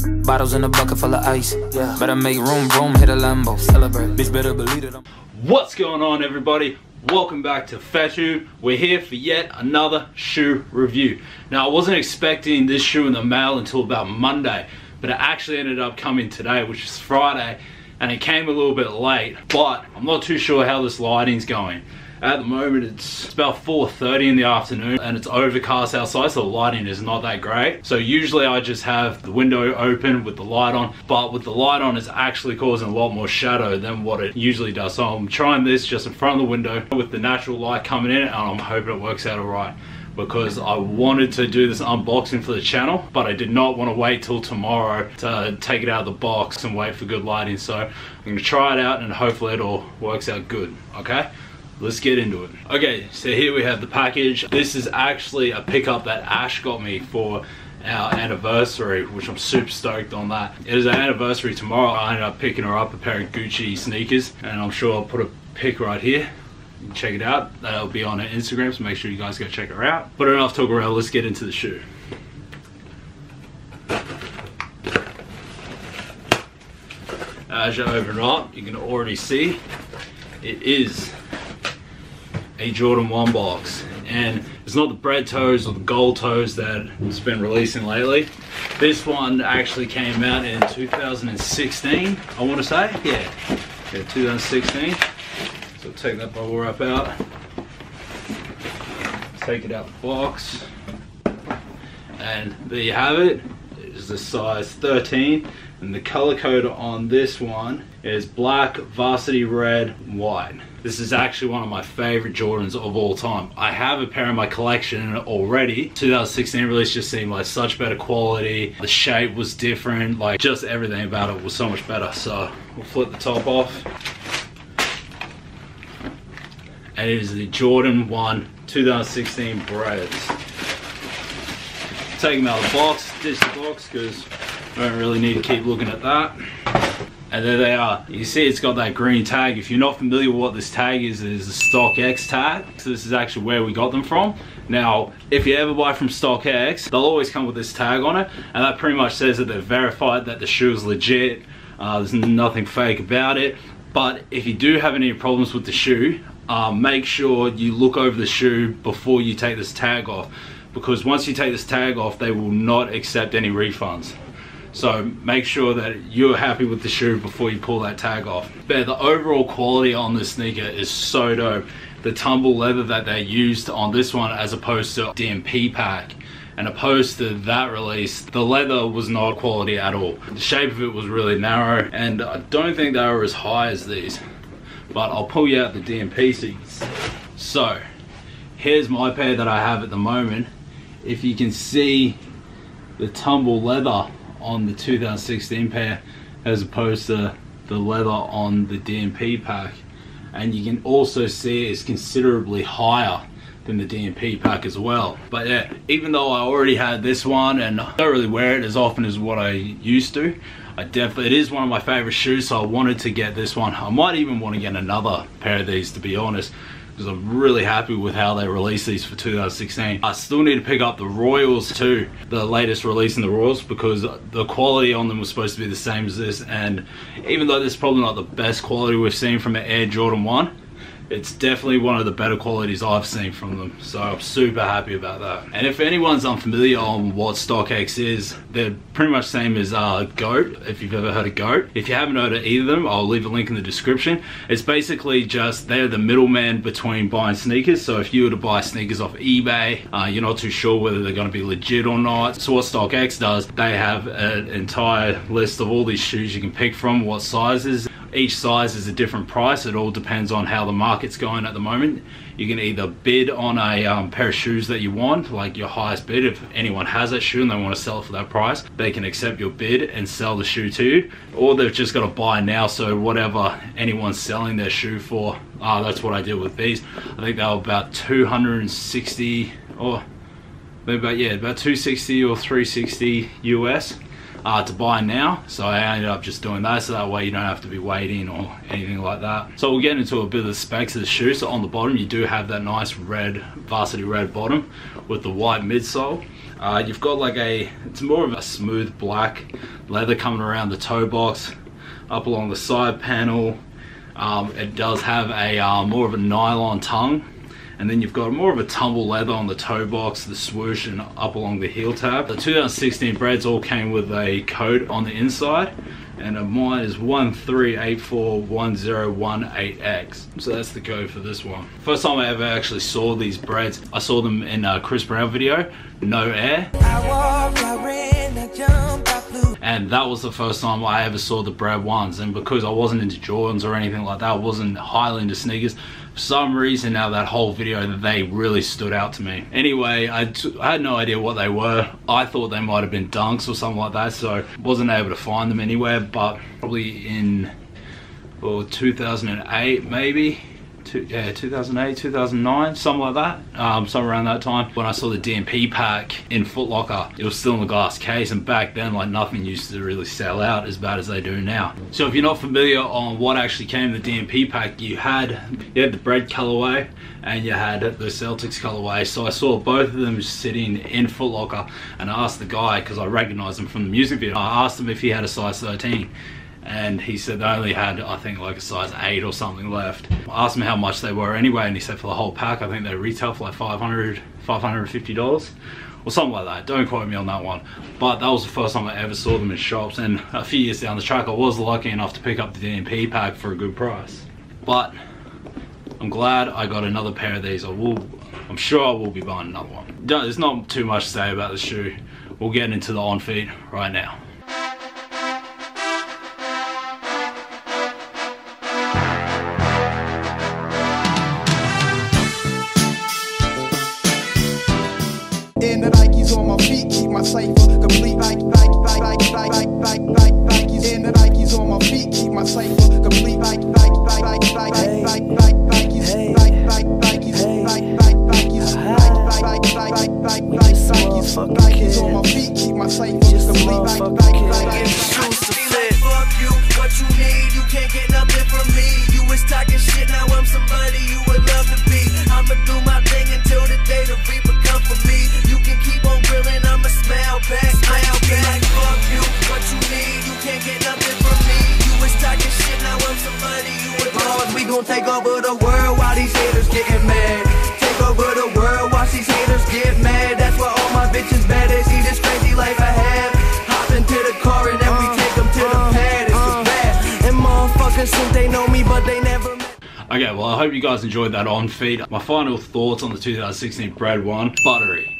Bottles in a bucket full of ice. Yeah. Better make room, hit a Lambo. Celebrate. Bitch, better believe it. What's going on, everybody? Welcome back to Fatu. We're here for yet another shoe review. Now, I wasn't expecting this shoe in the mail until about Monday, but it actually ended up coming today, which is Friday, and it came a little bit late, but I'm not too sure how this lighting's going. At the moment, it's about 4:30 in the afternoon and it's overcast outside, so the lighting is not that great. So usually I just have the window open with the light on, but with the light on, it's actually causing a lot more shadow than what it usually does. So I'm trying this just in front of the window with the natural light coming in, and I'm hoping it works out all right, because I wanted to do this unboxing for the channel, but I did not want to wait till tomorrow to take it out of the box and wait for good lighting. So I'm going to try it out and hopefully it all works out good, okay? Let's get into it. Okay, so here we have the package. This is actually a pickup that Ash got me for our anniversary, which I'm super stoked on that. It is our anniversary tomorrow. I ended up picking her up a pair of Gucci sneakers, and I'm sure I'll put a pic right here. You can check it out. That'll be on her Instagram, so make sure you guys go check her out. But enough talk around, let's get into the shoe. As you open it up, you can already see it is a Jordan 1 box, and it's not the bread toes or the gold toes that it's been releasing lately. This one actually came out in 2016, I want to say. Yeah, 2016. So take that bubble wrap out, take it out the box, and there you have it. It is a size 13, and the color code on this one is black, varsity red, white. This is actually one of my favorite Jordans of all time. I have a pair in my collection already. 2016 release just seemed like such better quality. The shape was different, like just everything about it was so much better. So we'll flip the top off. And it is the Jordan 1 2016 Breads. Take them out of the box, ditch the box, because I don't really need to keep looking at that. And there they are. You see it's got that green tag. If you're not familiar with what this tag is, it is a StockX tag. So this is actually where we got them from. Now, if you ever buy from StockX, they'll always come with this tag on it, and that pretty much says that they've verified that the shoe is legit. There's nothing fake about it. But if you do have any problems with the shoe, make sure you look over the shoe before you take this tag off, because once you take this tag off, they will not accept any refunds. So make sure that you're happy with the shoe before you pull that tag off. But the overall quality on this sneaker is so dope. The tumble leather that they used on this one, as opposed to DMP pack, and opposed to that release, the leather was not quality at all. The shape of it was really narrow, and I don't think they were as high as these. But I'll pull you out the DMP so you can see. So here's my pair that I have at the moment. If you can see the tumble leather on the 2016 pair as opposed to the leather on the DMP pack, and you can also see it's considerably higher than the DMP pack as well. But yeah, even though I already had this one and I don't really wear it as often as what I used to, it is one of my favorite shoes, so I wanted to get this one. I might even want to get another pair of these, to be honest, because I'm really happy with how they released these for 2016. I still need to pick up the Royals too, the latest release in the Royals, because the quality on them was supposed to be the same as this, and even though this is probably not the best quality we've seen from an Air Jordan 1, it's definitely one of the better qualities I've seen from them, so I'm super happy about that. And if anyone's unfamiliar on what StockX is, they're pretty much the same as GOAT, if you've ever heard of GOAT. If you haven't heard of either of them, I'll leave a link in the description. It's basically just, they're the middleman between buying sneakers. So if you were to buy sneakers off eBay, you're not too sure whether they're going to be legit or not. So what StockX does, they have an entire list of all these shoes you can pick from, what sizes. Each size is a different price. It all depends on how the market's going at the moment. You can either bid on a pair of shoes that you want, like your highest bid. If anyone has that shoe and they want to sell it for that price, they can accept your bid and sell the shoe to you. Or they've just got to buy now, so whatever anyone's selling their shoe for, that's what I did with these. I think they were about 260 or maybe about 260 or 360 US. To buy now, so I ended up just doing that, so that way you don't have to be waiting or anything like that. So we'll get into a bit of the specs of the shoe. So on the bottom you do have that nice red, varsity red bottom with the white midsole. You've got like it's more of a smooth black leather coming around the toe box, up along the side panel. It does have a more of a nylon tongue, and then you've got more of a tumble leather on the toe box, the swoosh, and up along the heel tab. The 2016 Breds all came with a code on the inside, and mine is 13841018X. So that's the code for this one. First time I ever actually saw these Breds, I saw them in a Chris Brown video, No Air. And that was the first time I ever saw the Bred ones, and because I wasn't into Jordans or anything like that, I wasn't highly into sneakers, for some reason now that whole video they really stood out to me. Anyway, I had no idea what they were. I thought they might have been Dunks or something like that, so wasn't able to find them anywhere, but probably in 2008 maybe. 2008, 2009, something like that, somewhere around that time, when I saw the DMP pack in Foot Locker. It was still in the glass case, and back then like nothing used to really sell out as bad as they do now. So if you're not familiar on what actually came in the DMP pack, you had the Bred colorway and you had the Celtics colorway. So I saw both of them sitting in Foot Locker, and I asked the guy, because I recognized him from the music video, I asked him if he had a size 13. And he said they only had, I think, like a size 8 or something left. I asked him how much they were anyway, and he said for the whole pack, I think they retail for like $550 or something like that. Don't quote me on that one. But that was the first time I ever saw them in shops, and a few years down the track, I was lucky enough to pick up the DMP pack for a good price. But I'm glad I got another pair of these. I'm sure I will be buying another one. There's not too much to say about the shoe. We'll get into the on feet right now. And the Nikes on my feet keep my cipher complete. Nikes and the Nikes on my feet keep my cipher complete. Nikes on my feet keep my cipher complete. Fuck you, what you need, you can't get nothing from me. You was talking shit, now I'm somebody you would love to be. I'ma do my thing until the day the reaper come for me. I'ma smile back, like fuck you, what you need, you can't get nothing from me. You was talking shit, now I'm somebody you would love. We gon' take over the world while these haters getting mad. Take over the world while these haters get mad. That's why all my bitches bad, they see this crazy life I have. Hop into the car and then we take them to the pad. It's the bad. And motherfuckers think they know me, but they never met. Okay, well I hope you guys enjoyed that on feed. My final thoughts on the 2016 Bred one. Buttery.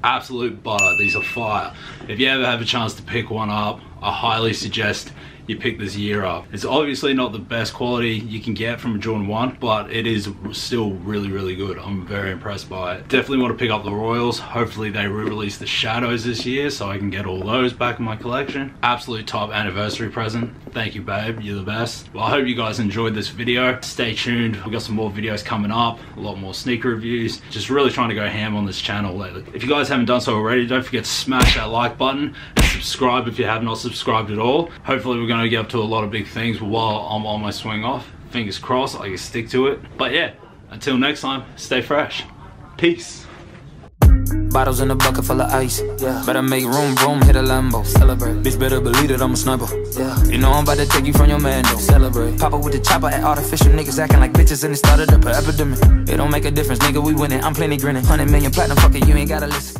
Absolute butter. These are fire. If you ever have a chance to pick one up, I highly suggest you pick this year up. It's obviously not the best quality you can get from a Jordan 1, but it is still really good. I'm very impressed by it. Definitely want to pick up the Royals. Hopefully they re-release the Shadows this year so I can get all those back in my collection. Absolute top anniversary present. Thank you, babe. You're the best. Well, I hope you guys enjoyed this video. Stay tuned. We've got some more videos coming up. A lot more sneaker reviews. Just really trying to go ham on this channel lately. If you guys haven't done so already, don't forget to smash that like button and subscribe if you have not subscribed at all. Hopefully we're going to get up to a lot of big things while I'm on my swing off. Fingers crossed I can stick to it. But yeah, until next time, stay fresh. Peace. Bottles in a bucket full of ice. Yeah. Better make room, hit a Lambo. Celebrate. Bitch, better believe that I'm a sniper. Yeah. You know I'm about to take you from your man, though. Celebrate. Pop up with the chopper at artificial niggas acting like bitches and it started up an epidemic. It don't make a difference, nigga, we winning. I'm plenty grinning. 100 million platinum, fuck it, you ain't gotta listen.